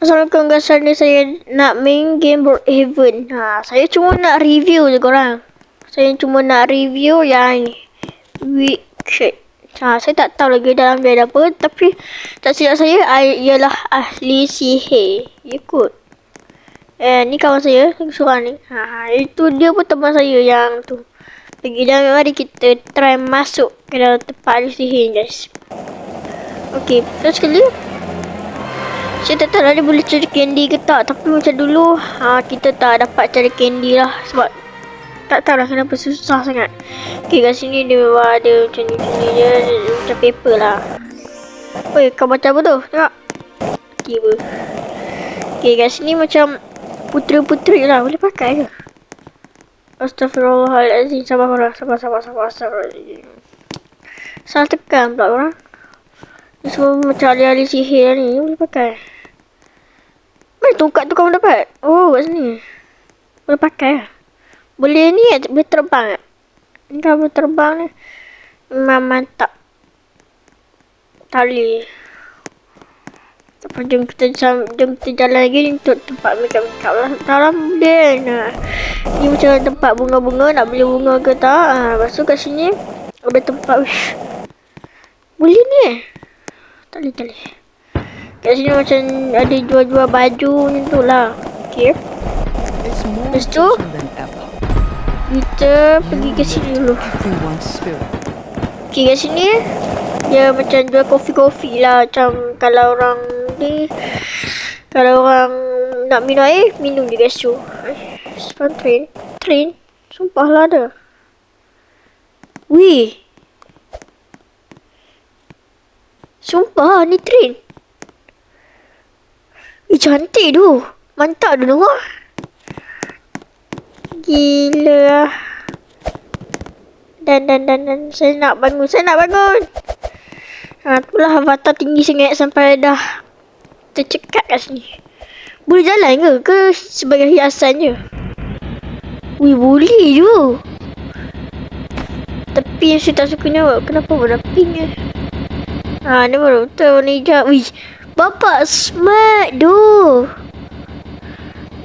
Assalamualaikum guys, hari ni saya nak main game Brookhaven. Saya cuma nak review je korang. Saya cuma nak review yang ni. Wicked. Saya tak tahu lagi dalam dia ada apa. Tapi tak silap saya ialah ahli sihir. Ya kot. Ni kawan saya, seorang ni. Itu dia pun teman saya yang tu. Pergi dan mari kita try masuk ke dalam tempat ahli sihir guys. Okay, first sekali. Saya tak tahu lah dia boleh cari candy ke tak. Tapi macam dulu kita tak dapat cari candy lah. Sebab tak tahu lah kenapa susah sangat. Okay, kat sini dia ada macam ni je. Macam paper lah. Oi, kau baca apa tu? Tengok. Tiba. Okay, kat sini macam puteri-puteri lah. Boleh pakai ke? Astaghfirullahaladzim. Sabar korang. Sabar. Salah tekan pula korang. Ni semua macam ahli-ahli sihir ni. Boleh pakai. Mana tongkat tu kamu dapat? Oh, kat sini. Boleh pakai lah. Boleh ni ya, boleh terbang tak? Ni kalau boleh terbang ni. Memang mantap. Tali. Jom kita jalan lagi untuk tempat makeup lah. Dalam dia. Ni macam tempat bunga-bunga. Nak beli bunga ke tak? Lepas tu kat sini. Ada tempat. Wish. Boleh ni Tali. Kat sini macam ada jual-jual baju macam tu lah. Okay. Lepas tu kita pergi ke sini dulu. Okay, kat sini dia macam jual kopi-kopi lah. Macam kalau orang ni, kalau orang nak minum air, minum je guys tu. Sepan train. Sumpah lah ada. Wih, sumpah ni train. Cantik tu. Mantap tu tengok. Gila lah. Dan saya nak bangun. Itulah avatar tinggi sangat sampai dah tercekat kat sini. Boleh jalan ke sebagai hiasan je? Wih, boleh je. Tapi yang saya tak suka ni kenapa warna pink je? Ni baru betul warna hijau. Wih, bapak smart tu.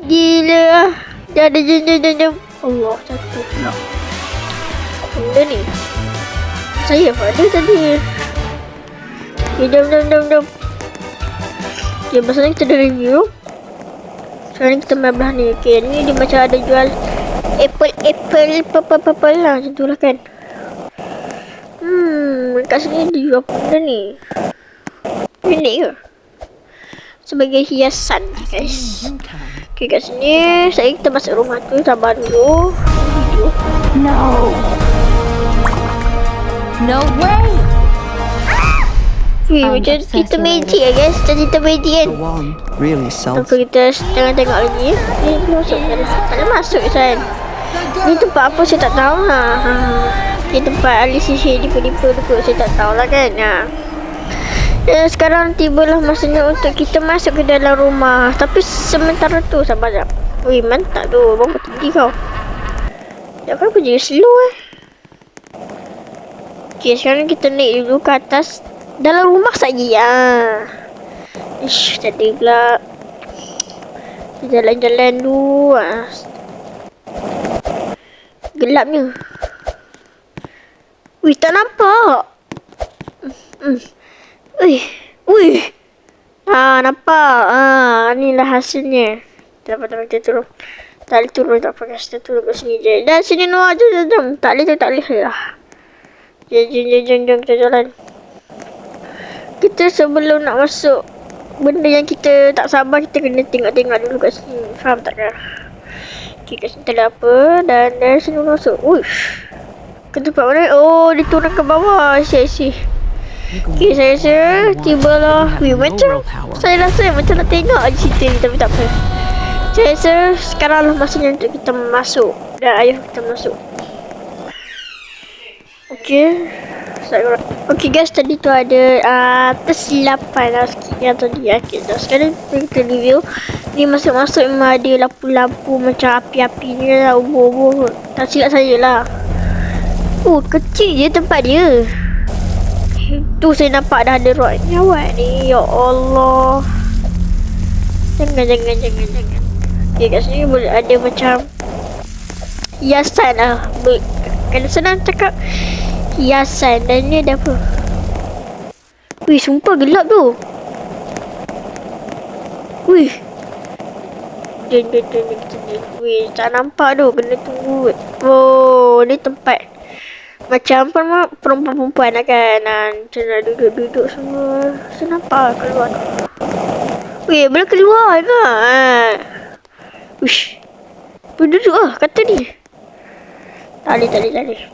Gila. Jom. Allah, jatuh pula. Benda ni saya pada tadi. Okay, jom. Okay, pasal ni kita dah review. Sekarang ni kita main belah ni. Okay, ni dia macam ada jual apple lah. Macam tu lah kan. Kat sini dia jual benda ni. Unik ke? Sebagai hiasan guys. Okay, kat sini kita masuk rumah tu. Sabar dulu. Video. No way. Wih, macam kita magic lah guys. Macam kita magic kan. Tanpa kita tengok lagi. Ni masuk kan. Ada masuk kan. Ni tempat apa saya tak tahu lah. Ni tempat ahli sihir dipa-dipa saya tak tahu lah kan. Dan sekarang tibalah masanya untuk kita masuk ke dalam rumah. Tapi sementara tu sabar jap. Wih, mantap tu. Bang tinggi kau. Ya kan aku jadi slow Okay, sekarang kita naik dulu ke atas. Dalam rumah saja. Ish, tadi pula. Jalan-jalan dulu. Gelapnya. Wih, tak nampak. Wih. Nampak. Inilah hasilnya. Dapat kita turun. Tak boleh turun, tak apa guys. Kita turun kat sini je. Dan sini Noah je. Jom. Tak boleh lah. Jom kita jalan. Kita sebelum nak masuk benda yang kita tak sabar, kita kena tengok dulu kat sini. Faham tak kan? Okay, kat sini tak ada apa. Dan dari sini masuk. Uish. Ke tempat mana? Oh, dia turun ke bawah. Asyik. Okay, saya rasa tibalah. Wih, macam saya rasa macam nak tengok je cerita ni. Tapi tak apa. Saya rasa sekarang lah masanya untuk kita masuk. Dan ayuh kita masuk. Okay. Okay guys, tadi tu ada tersilapan lah sikit yang tadi. Okay, sekarang kita review. Ni masuk-masuk memang ada lampu-lampu macam api-api ni lah. Ubur-ubur. Tak silap saya lah. Kecil je tempat dia. Tu saya nampak dah ada rod ni awak ni. Ya Allah. Jangan. Okay, kat sini boleh ada macam hiasan lah. Kena senang cakap hiasan. Dan ni ada apa? Wih, sumpah gelap tu. Wih. Dia. Wih, tak nampak tu. Kena tunggu. Oh, ni tempat macam perempuan-perempuan lah kan. Macam nak duduk semua. Saya nampak keluar tu. Weh, boleh keluar ke? Uish. Duduk lah kata ni. Tak boleh.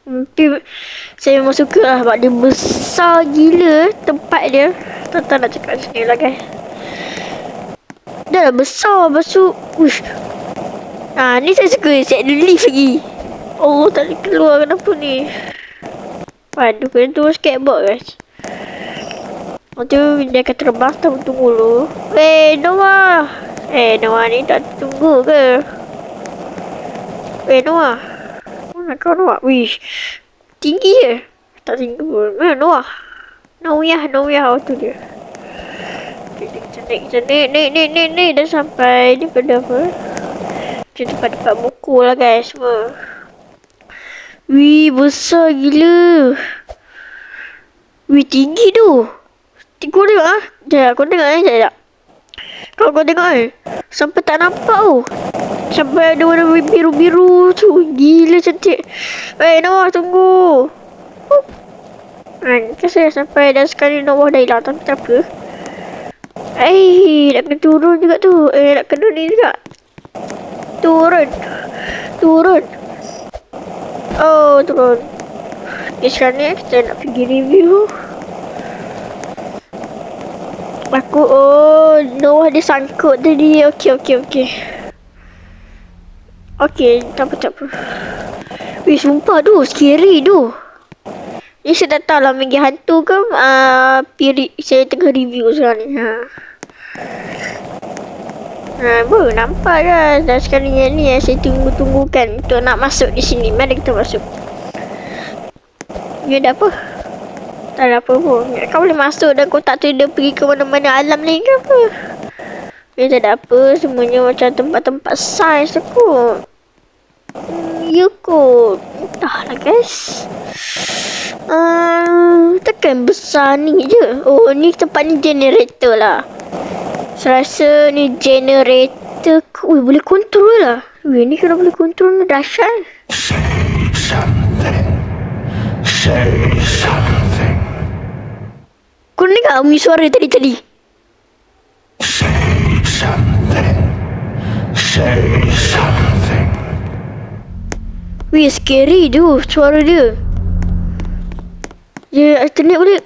Tapi saya memang suka lah sebab dia besar gila tempat dia. Tak nak cakap sini lah guys. Dah lah besar. Lepas tu, uish. Ni saya suka. Saya ada lift lagi. Oh, tak boleh keluar. Kenapa ni? Aduh, kena turun skateboard guys. Lepas tu dia akan terbang. Tunggu dulu. Noah. Noah ni tak tunggu ke? Noah. Mana kau Noah? Wish. Tinggi je. Tak tinggi pun. Mana Noah? Noah. Oh tu dia. Kita naik. Dah sampai. Ni pada apa? Kita tempat buku lah guys semua. Wih, besar gila. Wih, tinggi tu. Kau tengok ah. Sekejap, kau tengok sekejap. Kau tengok sampai tak nampak tu. Sampai ada warna biru-biru tu. Gila cantik. Noah tunggu. Kan saya sampai dah sekali Noah dah hilang. Tapi tak apa. Nak kena turun juga tu. Nak kena ni juga. Turun. Oh, turun. Okay, sekarang ni kita nak pergi review. Noah dia sangkut tadi. Okay. Okay, tak apa. Wih, sumpah tu. Scary tu. Ni saya tak tahu lah Megi hantu ke. Saya tengah review sekarang ni. Baru nampak kan. Dan sekarang ni saya tunggu-tunggukan untuk nak masuk di sini. Mari kita masuk. Ni ada apa? Tak ada apa pun. Kau boleh masuk dan kau tak tahu dia pergi ke mana-mana alam ni ke apa? Ni tak ada apa. Semuanya macam tempat-tempat saiz kot. Ya kot. Entahlah guys. Takkan besar ni je. Oh, ni tempat ni generator lah. Saya rasa ni generator. Ui, boleh kontrol lah. Ui, ni kalau boleh kontrol ni dahsyat. Say something. Kau dengar bunyi suara tadi? Say something. Wih, scary tu suara dia. Dia alternate balik.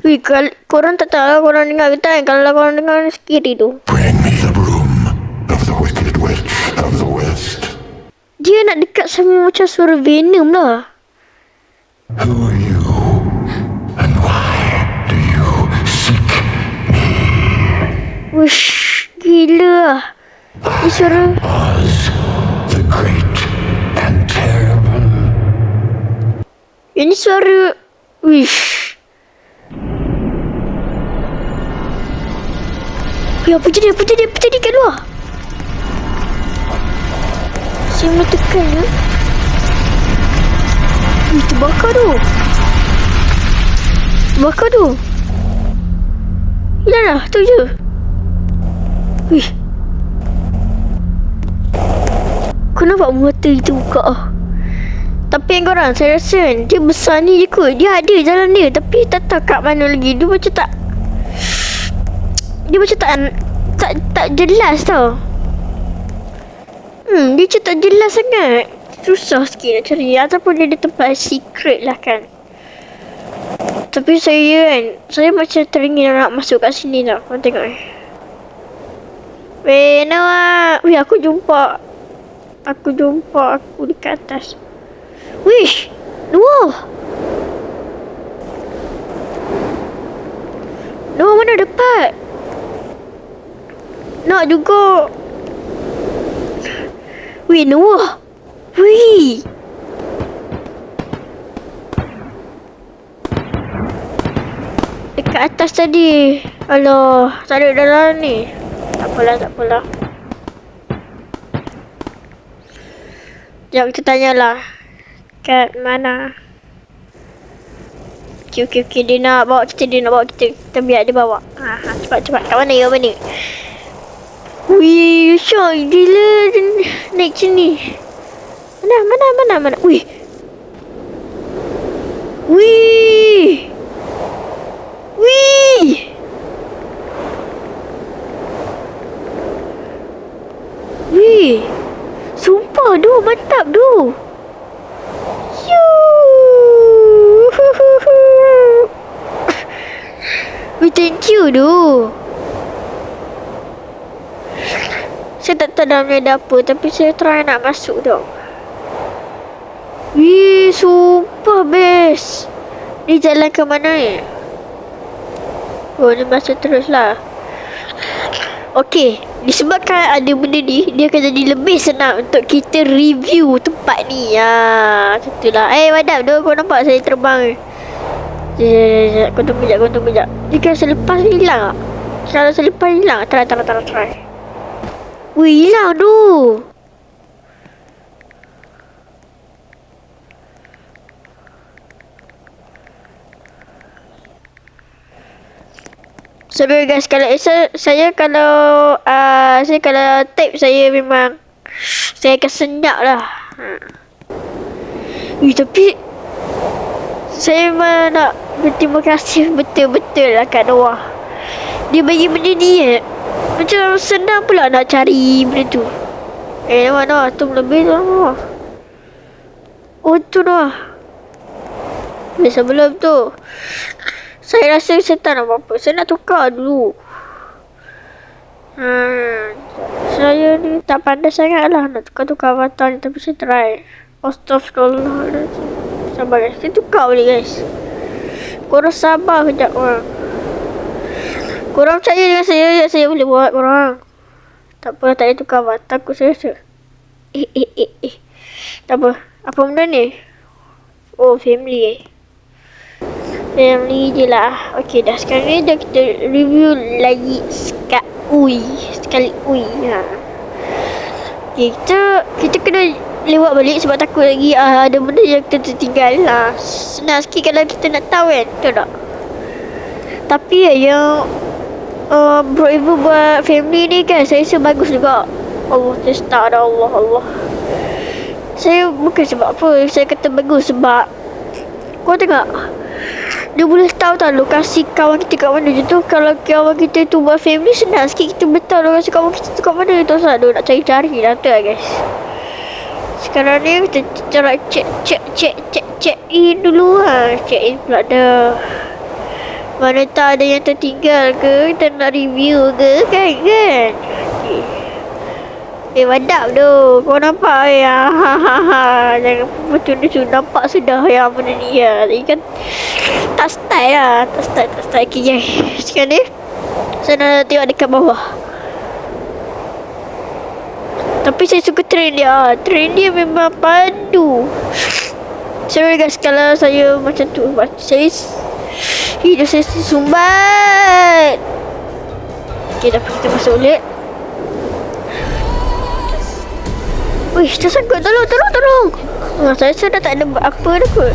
Wih, korang tak tahu lah korang dengar ke tak? Kalau korang dengar scary tu. Bring me the broom of the wicked witch of the west. Dia nak dekat sama macam suara Venom lah. Who are you? And why do you seek me? Wush, gila lah. Ni suara Was the great and terrible. Ini suara. Wish. Apa jadi kat luar? Saya nak tekan ya. Terbakar tu. Hilang dah, tu je. Wih. Kau nampak mata itu buka ah. Tapi yang korang, saya rasa dia besar ni je kot. Dia ada jalan dia. Tapi tak tahu kat mana lagi. Dia macam tak jelas tau. Dia macam tak jelas sangat. Susah sikit nak cari. Ataupun dia ada tempat secret lah kan. Tapi saya macam teringin nak masuk kat sini tau. Korang tengok ni. Noah. Weh, aku jumpa aku dekat atas. Wish, Noah mana dapat? Nak juga. Wih, Noah. Wih. Dekat atas tadi. Alah, tak ada dalam ni. Tak apalah. Sekejap kita tanyalah. Kat mana? Okey. Dia nak bawa kita. Kita biar dia bawa. Cepat. Kat mana? Wih, syok gila. Naik sini. Mana? Wih. Sumpah tu, mantap tu. Thank you tu. Saya tak tahu dalamnya ada apa, tapi saya try nak masuk tu. Super best. Ni jalan ke mana ni? Oh, ni masuk terus lah. Okey, disebabkan ada benda ni, dia akan jadi lebih senang untuk kita review tempat ni. Macam tu lah. Madam tu, kau nampak saya terbang. Kau tunggu sekejap. Jika selepas hilang tak? Kalau selepas hilang, try. Wih, hilang tu. Sebenarnya guys, kalau saya kalau type saya memang saya akan senyap lah. Tapi saya memang nak berterima kasih betul-betul lah kat Noah. Dia bagi benda ni macam senang pula nak cari benda tu. Noah tu lebih tu Noah. Oh tu Noah. Sebelum tu saya rasa saya tak nak apa-apa. Saya nak tukar dulu. Saya ni tak pandai sangat lah nak tukar avatar ni. Tapi saya try. Astaghfirullahaladzim. Sabar guys. Saya tukar boleh guys. Korang sabar kejap korang. Korang percaya dengan saya boleh buat korang. Tak apa, tak payah tukar avatar aku saya rasa. Tak apa. Apa benda ni? Oh, family Family je lah. Okey dah, sekarang ni dah kita review lagi sekali. Okay, kita kena lewat balik sebab takut lagi ada benda yang kita tertinggal lah. Senang sikit kalau kita nak tahu kan, betul tak? Tapi yang Bro Evo buat family ni kan, saya rasa bagus juga. Allah testa ada Allah. Saya bukan sebab apa saya kata bagus, sebab kau tengok dia boleh tahu lokasi kawan kita kat mana je tu. Kalau kawan kita tu buat family, senang sikit kita boleh tahu lokasi kawan kita tu kat mana. Tak usah nak cari-cari lah tu lah guys. Sekarang ni kita cara check in dulu lah. Check in pula dah. Mana tak ada yang tertinggal ke, kita nak review ke kan. Madap tu. Kau nampak ya? Jangan betul tu nampak sudah yang benda ni ya. Tapi kan tak style lah. Tak style. Okay guys. Sekarang ni saya nak tengok dekat bawah. Tapi saya suka train dia. Train dia memang padu. Sorry guys kalau saya macam tu. Hidup saya sumbat. Okay, dapat kita masuk balik. Wih, tersangkut. Tolong. Saya dah tak ada apa dah kot.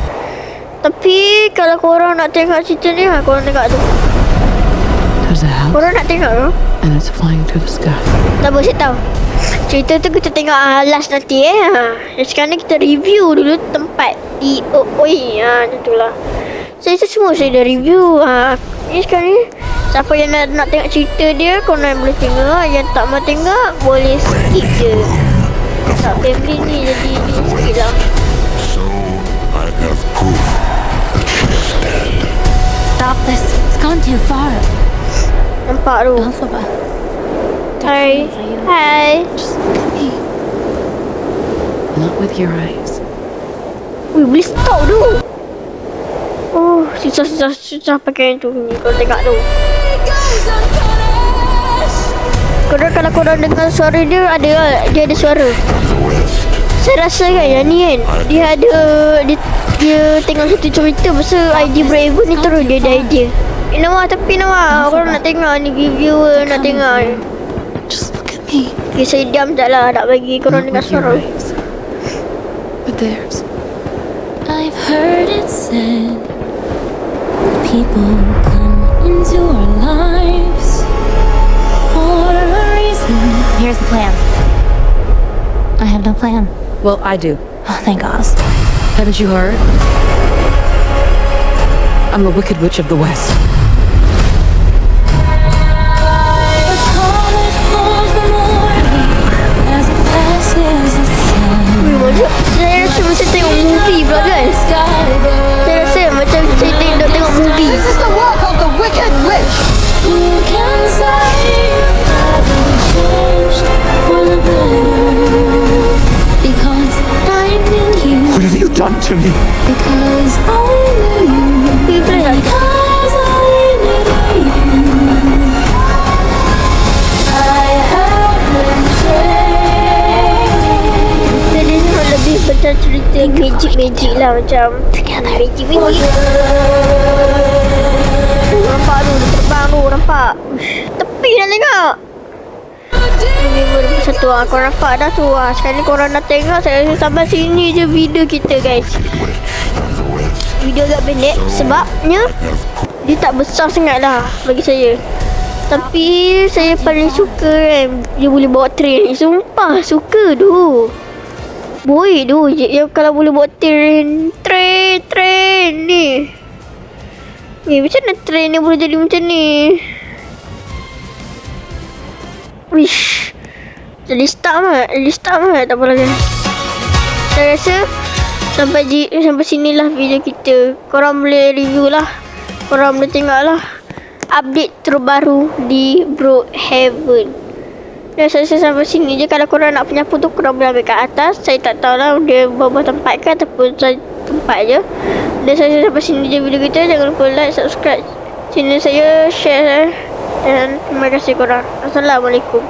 Tapi kalau korang nak tengok cerita ni, korang tengok tu. Korang nak tengok tu? And it's flying through the sky. Tak boleh saya tahu. Cerita tu kita tengok last nanti Sekarang ni kita review dulu tempat di macam tu lah. Saya rasa semua saya dah review. Ni sekarang ni siapa yang nak tengok cerita dia, korang boleh tengok. Yang tak mau tengok boleh skip je. Tak family ni jadi ni sikit lah. So I have proof that she's dead. Stop this. It's gone too far. Nampak tu. Alphaba. Hai. Just look at me. Not with your eyes. Wih, boleh stop tu. Oh, susah pakai tu ni. Kau tengok tu. Kalau korang dengar suara dia ada suara. Saya rasa kan yang ni kan, dia tengok satu cerita pasal ID Bro Evo ni, terus dia ada idea. Nama korang nak tengok ni, reviewer nak tengok ni. Just look at me. Okay, saya diam tak lah. Nak bagi korang Not dengar with your suara. eyes, but theirs. I've heard it said that people come into our lives for a reason. Here's the plan. I have no plan. Well, I do. Oh, thank God. Haven't you heard? I'm the Wicked Witch of the West. The comet holds the morning as it passes the sun. Macam saya rasa macam tengok movie pula kan. Saya rasa macam saya tengok movie. Who can say I've been changed for the better? Because I knew you. What have you done to me? Because I knew you. People like Because I knew you. I have been changed. jadi ni lebih macam cerita magic lah macam magic. Nampak tu dia terbang tu nampak. Tepi dah tengok. Ini baru satu lah. Korang nampak dah tu lah. Sekarang ni korang dah tengok. Saya rasa sampai sini je video kita guys. Video agak pendek sebabnya dia tak besar sangat lah bagi saya. Tapi saya paling suka kan dia boleh bawa train ni. Sumpah suka tu. Boy tu yang kalau boleh bawa train ni. Macam mana train ni boleh jadi macam ni? Wish. Jadi start mat. Tak apa lagi. Saya rasa sampai sinilah video kita. Korang boleh review lah. Korang boleh tengok lah update terbaru di Brookhaven. Dan saya rasa sampai sini je. Kalau korang nak penyapu tu korang boleh ambil kat atas. Saya tak tahu lah dia berapa tempat ke ataupun tempat je. Dan saya rasa sampai sini je video kita. Jangan lupa like, subscribe channel saya, share dan terima kasih korang. Assalamualaikum.